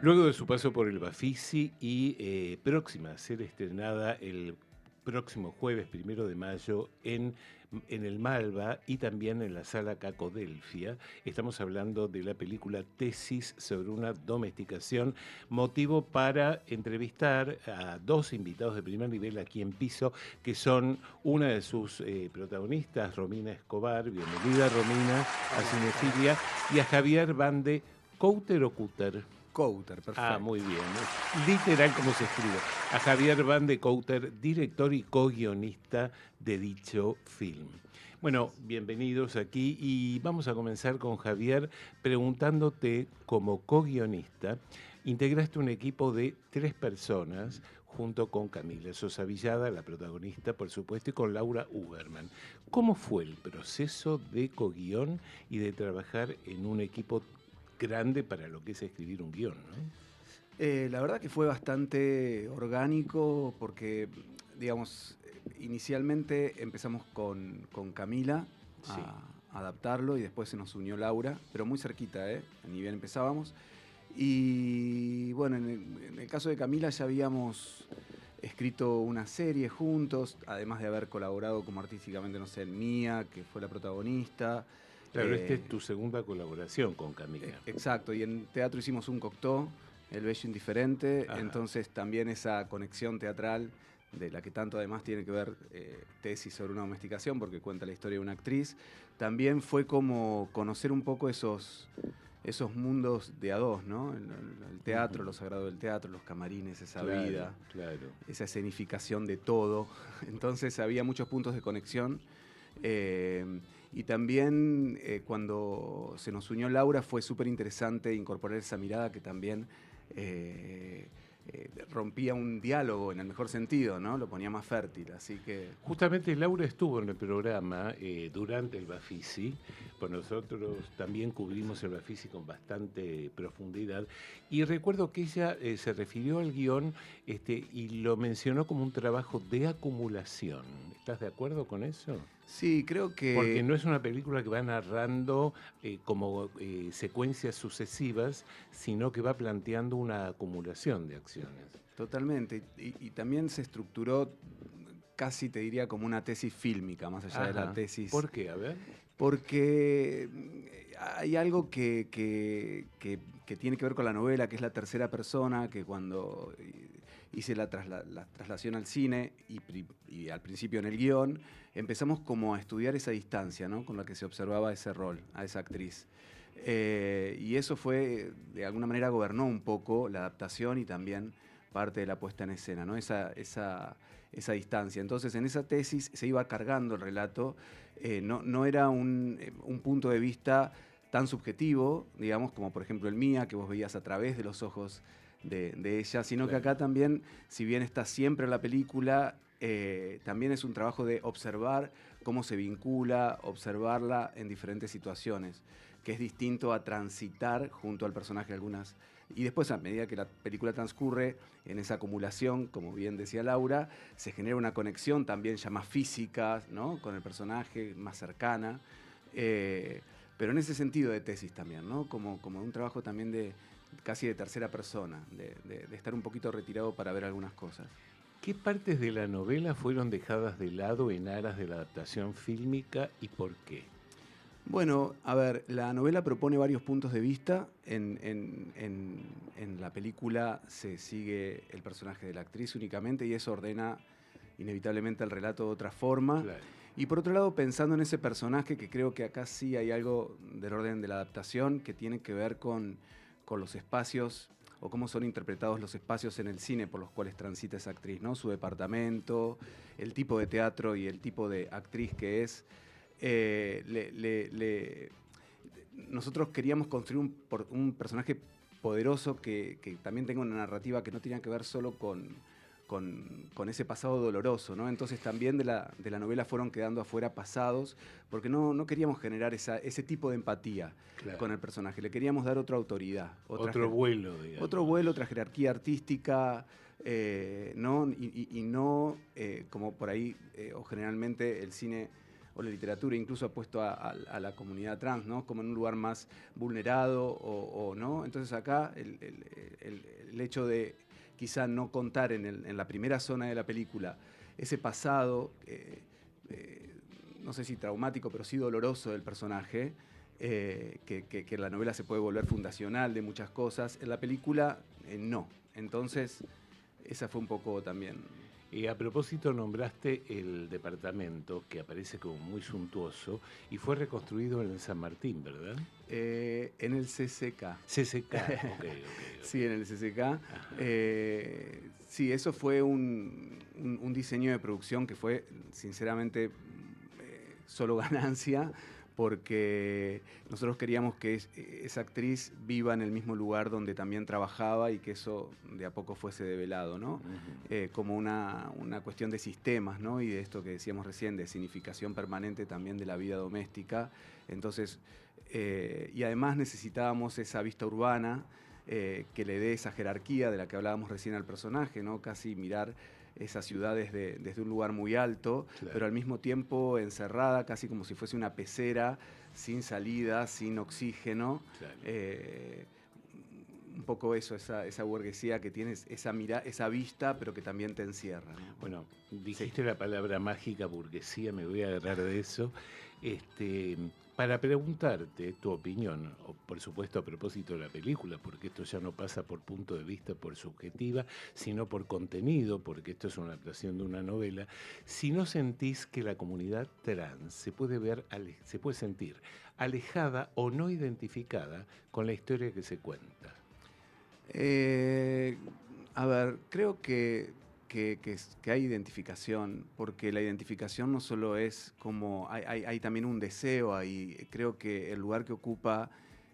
Luego de su paso por el Bafisi y próxima a ser estrenada el próximo jueves 1 de mayo en el Malva y también en la Sala Cacodelfia, estamos hablando de la película Tesis sobre una domesticación, motivo para entrevistar a dos invitados de primer nivel aquí en Piso, que son una de sus protagonistas, Romina Escobar, bienvenida Romina a Cinefilia, y a Javier Bande, ¿Couter o Cutter? Couter, perfecto. Muy bien. Literal como se escribe. A Javier Van de Couter, director y co-guionista de dicho film. Bueno, bienvenidos aquí y vamos a comenzar con Javier preguntándote, como co-guionista, integraste un equipo de 3 personas junto con Camila Sosa Villada, la protagonista, por supuesto, y con Laura Uberman. ¿Cómo fue el proceso de co-guión y de trabajar en un equipo grande para lo que es escribir un guión, ¿no? La verdad que fue bastante orgánico porque, digamos, inicialmente empezamos con Camila Sí. a adaptarlo y después se nos unió Laura, pero muy cerquita, ni bien empezábamos. Y bueno, en el caso de Camila ya habíamos escrito una serie juntos, además de haber colaborado como artísticamente, no sé, en Mía, que fue la protagonista. Claro, esta es tu segunda colaboración con Camila. Exacto, y en teatro hicimos un Cocteau, El Bello Indiferente. Ajá. Entonces también esa conexión teatral, de la que tanto además tiene que ver Tesis sobre una domesticación, porque cuenta la historia de una actriz, también fue como conocer un poco esos mundos de a dos, ¿no? El teatro, lo sagrado del teatro, los camarines, esa vida, esa escenificación de todo. Entonces había muchos puntos de conexión. Y también cuando se nos unió Laura fue súper interesante incorporar esa mirada que también rompía un diálogo en el mejor sentido, ¿no? Lo ponía más fértil, así que... Justamente Laura estuvo en el programa durante el Bafisi, pues nosotros también cubrimos el Bafisi con bastante profundidad, y recuerdo que ella se refirió al guión y lo mencionó como un trabajo de acumulación. ¿Estás de acuerdo con eso? Sí, creo que... Porque no es una película que va narrando como secuencias sucesivas, sino que va planteando una acumulación de acciones. Totalmente, y también se estructuró casi, te diría, como una tesis fílmica, más allá de la tesis. ¿Por qué? A ver. Porque hay algo que tiene que ver con la novela, que es la tercera persona, que cuando hice la traslación al cine y al principio en el guión, empezamos como a estudiar esa distancia, ¿no? Con la que se observaba ese rol, a esa actriz. Y eso fue, de alguna manera, gobernó un poco la adaptación y también parte de la puesta en escena, ¿no? Esa distancia. Entonces, en esa tesis se iba cargando el relato. No era un punto de vista tan subjetivo, digamos, como por ejemplo el Mía, que vos veías a través de los ojos de ella, sino que acá también, si bien está siempre en la película, también es un trabajo de observar cómo se vincula, observarla en diferentes situaciones, que es distinto a transitar junto al personaje algunas. Y después, a medida que la película transcurre en esa acumulación, como bien decía Laura, se genera una conexión también ya más física, ¿no? Con el personaje, más cercana. Pero en ese sentido de tesis también, ¿no? Como un trabajo también de casi de tercera persona, de estar un poquito retirado para ver algunas cosas. ¿Qué partes de la novela fueron dejadas de lado en aras de la adaptación fílmica y por qué? Bueno, a ver, la novela propone varios puntos de vista. En la película se sigue el personaje de la actriz únicamente y eso ordena inevitablemente el relato de otra forma. Claro. Y por otro lado, pensando en ese personaje, que creo que acá sí hay algo del orden de la adaptación que tiene que ver con los espacios o cómo son interpretados los espacios en el cine por los cuales transita esa actriz, ¿no? Su departamento, el tipo de teatro y el tipo de actriz que es. Nosotros queríamos construir un personaje poderoso que también tenga una narrativa que no tenía que ver solo con ese pasado doloroso, ¿no? Entonces también de la novela fueron quedando afuera pasados, porque no queríamos generar ese tipo de empatía con el personaje. Le queríamos dar otra autoridad. Otro vuelo, digamos. Otro vuelo, otra jerarquía artística, ¿no? Y no como por ahí, o generalmente el cine o la literatura incluso ha puesto a la comunidad trans, ¿no? Como en un lugar más vulnerado o no. Entonces acá el hecho de quizá no contar en la primera zona de la película ese pasado, no sé si traumático, pero sí doloroso del personaje, que en la novela se puede volver fundacional de muchas cosas, en la película no. Entonces, esa fue un poco también... Y a propósito, nombraste el departamento que aparece como muy suntuoso y fue reconstruido en el San Martín, ¿verdad? En el CCK. CCK, ok. Sí, en el CCK. Sí, eso fue un diseño de producción que fue, sinceramente, solo ganancia, porque nosotros queríamos que esa actriz viva en el mismo lugar donde también trabajaba y que eso de a poco fuese develado, ¿no? Uh-huh. Como una cuestión de sistemas, ¿no? Y de esto que decíamos recién, de significación permanente también de la vida doméstica. Entonces, y además necesitábamos esa vista urbana que le dé esa jerarquía de la que hablábamos recién al personaje, ¿no? Casi mirar esas ciudades desde un lugar muy alto, claro, pero al mismo tiempo encerrada, casi como si fuese una pecera, sin salida, sin oxígeno. Claro. Un poco eso, esa burguesía que tienes, esa vista, pero que también te encierra, ¿no? Bueno, dijiste la palabra mágica burguesía, me voy a agarrar de eso. Para preguntarte tu opinión, o por supuesto a propósito de la película, porque esto ya no pasa por punto de vista por subjetiva, sino por contenido, porque esto es una adaptación de una novela, si no sentís que la comunidad trans se puede sentir alejada o no identificada con la historia que se cuenta. A ver, creo que hay identificación, porque la identificación no solo es como, hay también un deseo ahí. Creo que el lugar que ocupa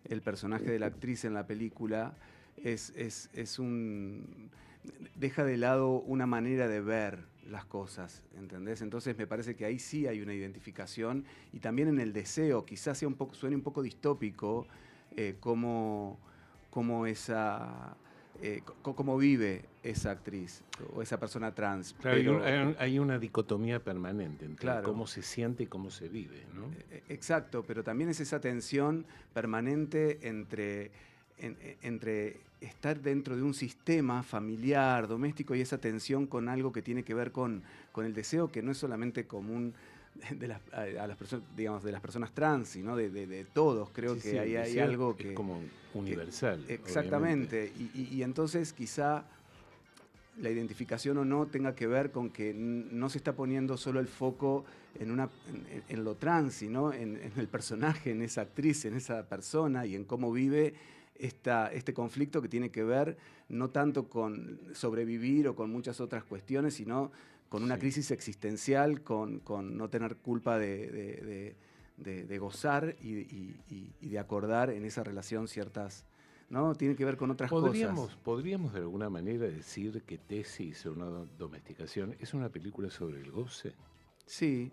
el personaje de la actriz en la película deja de lado una manera de ver las cosas, ¿entendés? Entonces me parece que ahí sí hay una identificación, y también en el deseo, quizás suene un poco distópico, cómo vive esa actriz o esa persona trans. Claro, pero, hay una dicotomía permanente entre claro, cómo se siente y cómo se vive, ¿no? Exacto, pero también es esa tensión permanente entre estar dentro de un sistema familiar, doméstico, y esa tensión con algo que tiene que ver con el deseo, que no es solamente común a las personas, digamos, de las personas trans, sino de todos. Creo que hay algo que... Es como universal. Exactamente. Y entonces quizá la identificación o no tenga que ver con que no se está poniendo solo el foco en lo trans, sino en el personaje, en esa actriz, en esa persona, y en cómo vive este conflicto que tiene que ver no tanto con sobrevivir o con muchas otras cuestiones, sino con una crisis existencial, con no tener culpa de gozar y de acordar en esa relación ciertas... ¿no? Tiene que ver con otras cosas. ¿Podríamos de alguna manera decir que Tesis o una domesticación es una película sobre el goce? Sí.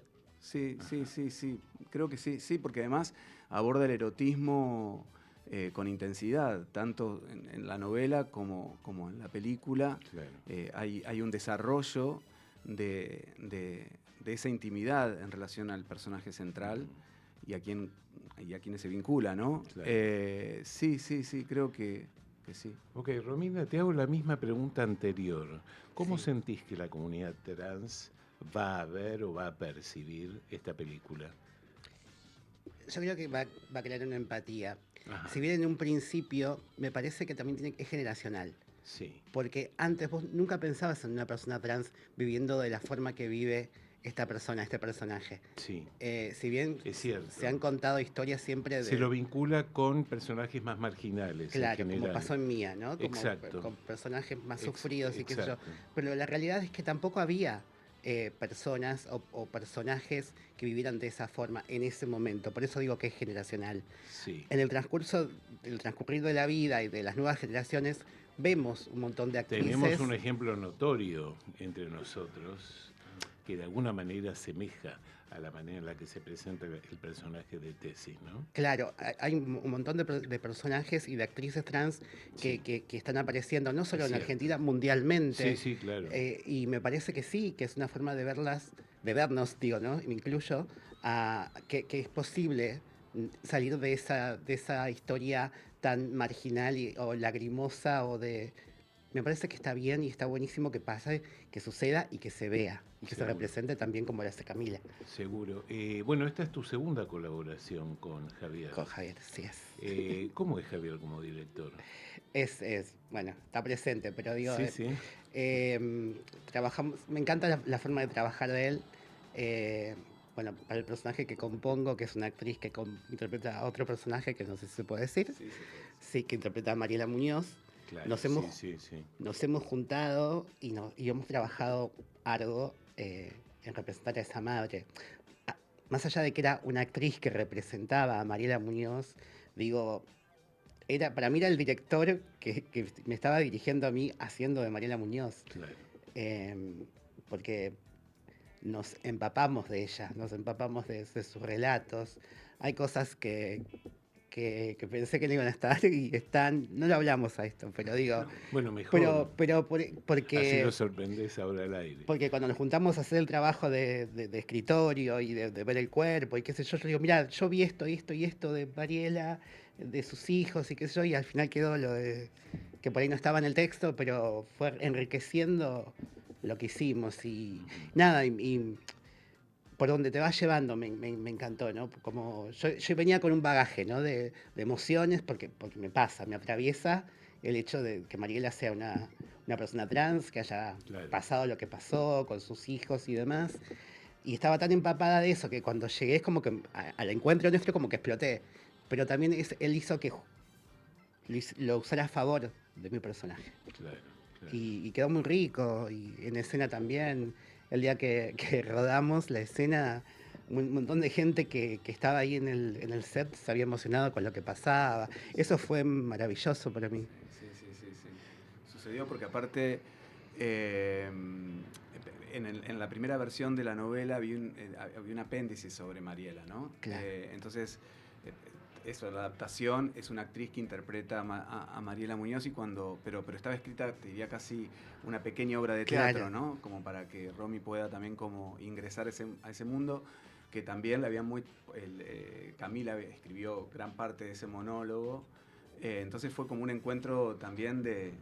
Creo que sí, porque además aborda el erotismo con intensidad, tanto en la novela como en la película. Claro. Hay un desarrollo de esa intimidad en relación al personaje central y a quienes se vincula, ¿no? Claro. Sí, creo que sí. Ok, Romina, te hago la misma pregunta anterior. ¿Cómo sentís que la comunidad trans va a ver o va a percibir esta película? Yo creo que va a crear una empatía. Ajá. Si bien en un principio me parece que también es generacional. Sí. Porque antes vos nunca pensabas en una persona trans viviendo de la forma que vive esta persona, este personaje. Sí. Si bien es cierto, se han contado historias siempre de... Se lo vincula con personajes más marginales. Claro, como pasó en Mía, ¿no? Como exacto. Con personajes más sufridos y qué sé yo. Exacto. Pero la realidad es que tampoco había personas o personajes que vivieran de esa forma en ese momento. Por eso digo que es generacional. Sí. En el transcurrir de la vida y de las nuevas generaciones, vemos un montón de actrices. Tenemos un ejemplo notorio entre nosotros que de alguna manera asemeja a la manera en la que se presenta el personaje de Tesis, ¿no? Claro, hay un montón de personajes y de actrices trans que están apareciendo, no solo en Argentina, mundialmente. Sí, claro. Y me parece que sí, que es una forma de verlas de vernos, digo, ¿no? Me incluyo, que es posible salir de esa historia tan marginal o lagrimosa o de... Me parece que está bien y está buenísimo que pase, que suceda y que se vea y que se Seguro, represente también como lo hace Camila seguro. Bueno, esta es tu segunda colaboración con Javier. con Javier, sí es. ¿Cómo es Javier como director? Bueno, está presente, pero digo, Sí, sí, trabajamos, me encanta la forma de trabajar de él. eh, bueno, para el personaje que compongo, que es una actriz que interpreta a otro personaje, que no sé si se puede decir, Sí, se puede. sí, que interpreta a Mariela Muñoz. claro, Nos sí, hemos, sí, sí. nos hemos juntado y hemos trabajado algo en representar a esa madre. Ah, Más allá de que era una actriz que representaba a Mariela Muñoz, digo, para mí era el director que me estaba dirigiendo a mí haciendo de Mariela Muñoz, Claro. em, porque nos empapamos de ella, nos empapamos de sus relatos. Hay cosas que pensé que no iban a estar y están, no lo hablamos a esto, pero digo, Bueno, mejor. Así porque nos sorprendes ahora al aire. porque cuando nos juntamos a hacer el trabajo de escritorio y de ver el cuerpo y qué sé yo digo, mira, yo vi esto, esto y esto de Mariela, de sus hijos y qué sé yo, y al final quedó lo de que por ahí no estaba en el texto, pero fue enriqueciendo lo que hicimos y nada, y por donde te va llevando me encantó, ¿no? Como yo venía con un bagaje, ¿no? De emociones, porque me pasa, me atraviesa el hecho de que Mariela sea una persona trans, que haya Claro. pasado lo que pasó con sus hijos y demás. Y estaba tan empapada de eso que cuando llegué es como que al encuentro nuestro como que exploté. Pero también él hizo que lo usara a favor de mi personaje. Claro, claro. Y quedó muy rico, y en escena también, el día que rodamos la escena, un montón de gente que estaba ahí en el set se había emocionado con lo que pasaba. Eso fue maravilloso para mí. Sí, sí, sí, sí. Sucedió porque aparte, eh, en la primera versión de la novela había un apéndice sobre Mariela, ¿no? Claro. Entonces, eso, la adaptación es una actriz que interpreta a Mariela Muñoz pero estaba escrita, te diría casi una pequeña obra de teatro, Claro. ¿no? Como para que Romy pueda también como ingresar a ese mundo, que también le había Camila escribió gran parte de ese monólogo. Entonces fue como un encuentro también de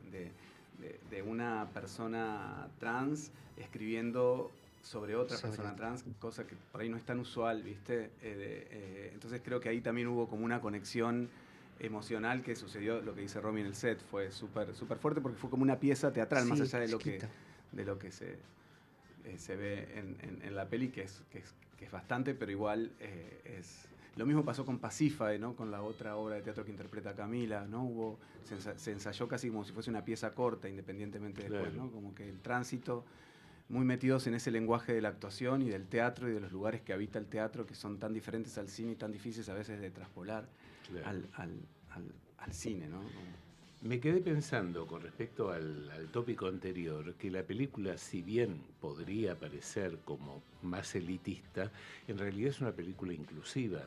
una persona trans escribiendo sobre otra persona trans, cosa que por ahí no es tan usual, ¿viste? Entonces creo que ahí también hubo como una conexión emocional que sucedió, lo que dice Romy en el set, fue súper súper fuerte porque fue como una pieza teatral, Sí, más allá chiquito. de lo que se ve en la peli, que es bastante, pero igual es... Lo mismo pasó con Pasífae, ¿no? Con la otra obra de teatro que interpreta Camila, ¿no? Se ensayó casi como si fuese una pieza corta, independientemente después, Claro. ¿no? Como que el tránsito, muy metidos en ese lenguaje de la actuación y del teatro y de los lugares que habita el teatro, que son tan diferentes al cine y tan difíciles a veces de traspolar Claro. al cine, ¿no? Me quedé pensando con respecto al tópico anterior, que la película, si bien podría parecer como más elitista, en realidad es una película inclusiva,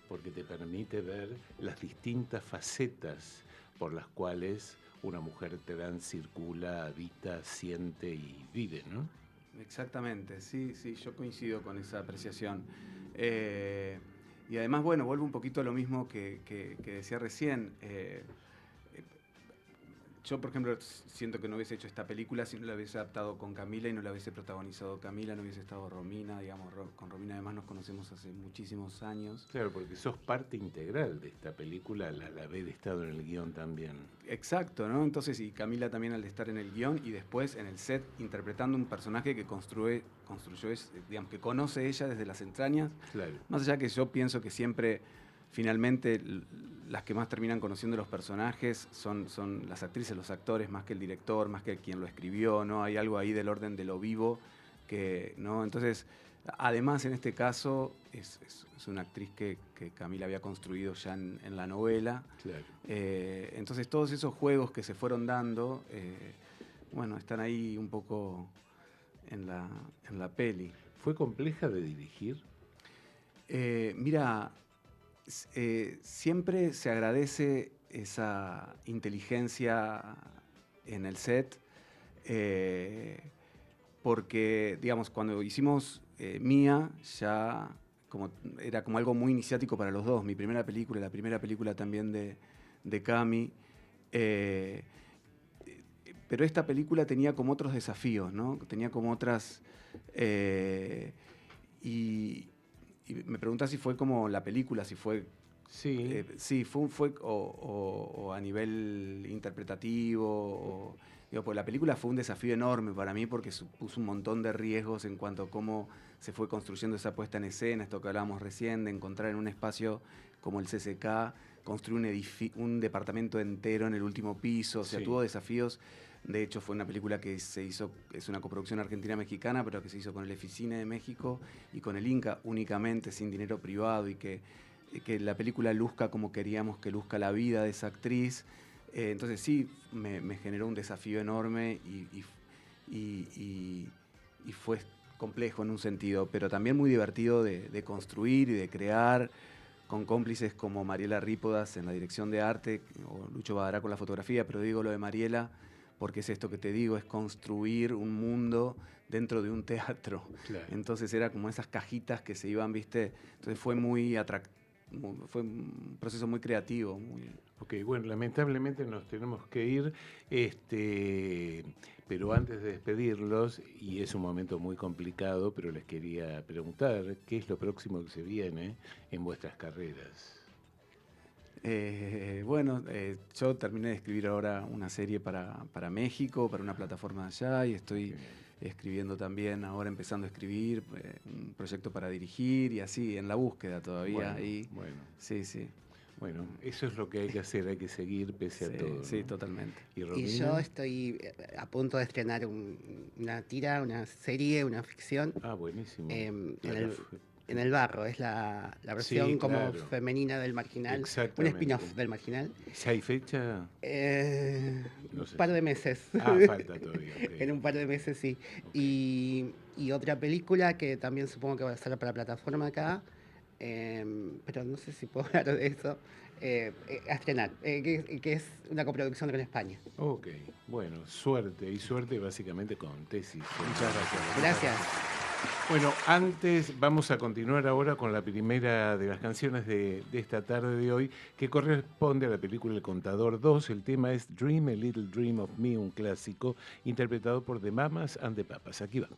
porque te permite ver las distintas facetas por las cuales una mujer trans circula, habita, siente y vive, ¿no? Exactamente, sí, sí, yo coincido con esa apreciación. Y además, bueno, vuelvo un poquito a lo mismo que decía recién. Yo, por ejemplo, siento que no hubiese hecho esta película si no la hubiese adaptado con Camila y no la hubiese protagonizado Camila, no hubiese estado Romina, digamos, con Romina además nos conocemos hace muchísimos años. Claro, porque sos parte integral de esta película al haber estado en el guión también. Exacto, ¿no? Entonces, y Camila también al estar en el guión y después en el set interpretando un personaje que construyó, digamos, que conoce ella desde las entrañas. Claro. Más allá que yo pienso que siempre, finalmente, las que más terminan conociendo los personajes son las actrices, los actores, más que el director, más que quien lo escribió, ¿no? Hay algo ahí del orden de lo vivo que, ¿no? Entonces, además, en este caso, es una actriz que Camila había construido ya en la novela. Claro. Entonces, todos esos juegos que se fueron dando, bueno, están ahí un poco en la peli. ¿Fue compleja de dirigir? Mira, siempre se agradece esa inteligencia en el set, porque, digamos, cuando hicimos mía ya era como algo muy iniciático para los dos. Mi primera película, la primera película también de Cami. Pero esta película tenía como otros desafíos, ¿no? Tenía como otras... y me preguntás si fue como la película, si fue... Sí. Sí, fue o a nivel interpretativo. Digo, pues la película fue un desafío enorme para mí porque supuso un montón de riesgos en cuanto a cómo se fue construyendo esa puesta en escena, esto que hablábamos recién, de encontrar en un espacio como el CCK, construir un departamento entero en el último piso. O sea, Sí. tuvo desafíos. De hecho, fue una película que se hizo, es una coproducción argentina-mexicana, pero que se hizo con el Eficine de México y con el Inca únicamente, sin dinero privado, y que la película luzca como queríamos que luzca la vida de esa actriz. Entonces sí, me generó un desafío enorme y fue complejo en un sentido, pero también muy divertido de construir y de crear, con cómplices como Mariela Rípodas en la dirección de arte, o Lucho Badará con la fotografía, pero digo lo de Mariela porque es esto que te digo, es construir un mundo dentro de un teatro. Claro. Entonces era como esas cajitas que se iban, ¿viste? Entonces fue muy fue un proceso muy creativo. Ok, bueno, lamentablemente nos tenemos que ir, pero antes de despedirlos, y es un momento muy complicado, pero les quería preguntar, ¿qué es lo próximo que se viene en vuestras carreras? Yo terminé de escribir ahora una serie para México, para una plataforma allá, y estoy escribiendo también, ahora empezando a escribir, un proyecto para dirigir, y así, en la búsqueda todavía. Bueno. Sí, sí. Bueno, eso es lo que hay que hacer, hay que seguir pese a todo. Sí, ¿no? totalmente. Y yo estoy a punto de estrenar una tira, una serie, una ficción. Ah, buenísimo. En el barro, es la versión Sí, como claro. femenina del Marginal, un Exactamente. spin-off del Marginal. ¿Ya hay fecha? No sé. Un par de meses. Ah, falta todavía. Okay. En un par de meses, sí. Okay. Y otra película que también supongo que va a estar para plataforma acá, pero no sé si puedo hablar de eso, a estrenar, que es una coproducción con España. Ok, bueno, suerte, y suerte básicamente con tesis. Muchas gracias. Gracias. Bueno, antes vamos a continuar ahora con la primera de las canciones de esta tarde de hoy, que corresponde a la película El Contador 2. El tema es Dream a Little Dream of Me, un clásico, interpretado por The Mamas and the Papas. Aquí va.